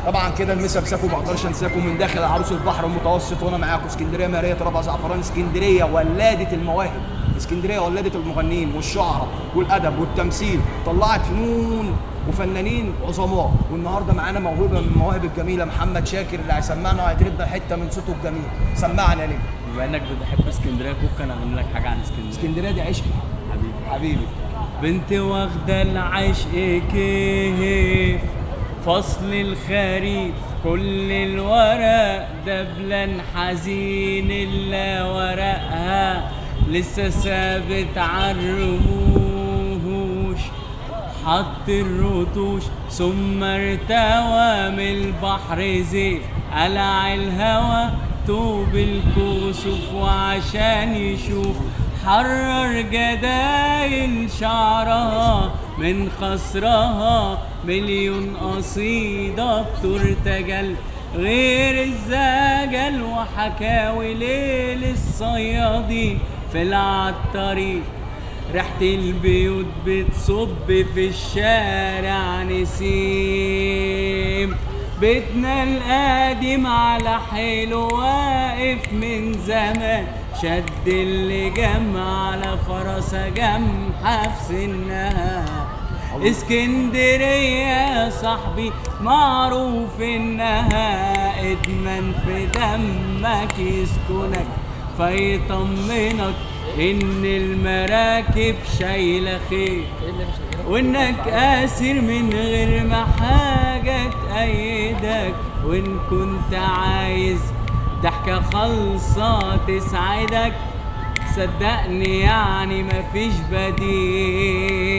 طبعا كده المسا مساكم، ما اقدرش انساكم من داخل عروس البحر المتوسط، وانا معاكم اسكندريه ماريه ربع زعفران. اسكندريه ولاده المواهب، اسكندريه ولادة المغنيين والشعراء والادب والتمثيل، طلعت فنون وفنانين عظماء. والنهارده معانا موهبه من المواهب الجميله، محمد شاكر، اللي هيسمعنا وهيطربنا حته من صوته الجميل. سمعنا يا نجم. بما انك بتحب اسكندريه كوكا، انا اقول لك حاجه عن اسكندريه. اسكندريه دي عشقي حبيبي حبيبي. بنت واخده العشق كيف، فصل الخريف كل الورق دبلان حزين الا ورقها لسه ثابت عالرموش، حط الرطوش ثم ارتوى من البحر زيف، قلع الهوى توب الكسوف وعشان يشوف، حرر جدايل شعرها من خصرها، مليون قصيدة بترتجل غير الزجل، وحكاوي ليل الصيادين في العطارين، ريحة البيوت بتصب في الشارع نسيم، بيتنا القديم على حيله واقف من زمان، شد اللي جمع على فرسة جمحة في سنها. اسكندرية يا صاحبي معروف انها ادمان في دمك، يسكنك فيطمنك ان المراكب شايله خير، وانك اسير من غير ما حاجه تأيدك، وان كنت عايز ضحكه خالصه تسعدك، صدقني يعني مفيش بديل،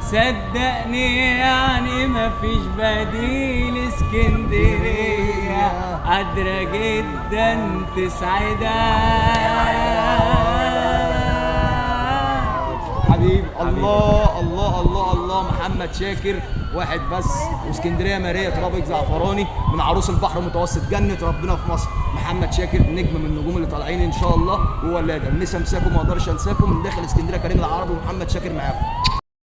صدقني يعني مفيش بديل، اسكندرية قادرة جدا تسعدك حبيبي. الله الله الله الله، محمد شاكر واحد بس، واسكندريه ماريه رابق زعفراني من عروس البحر المتوسط، جنه ربنا في مصر. محمد شاكر نجم من النجوم اللي طالعين ان شاء الله، وولاده المسا مساكم، ما اقدرش انساكم من داخل اسكندريه. كريم العربي ومحمد شاكر معاكم.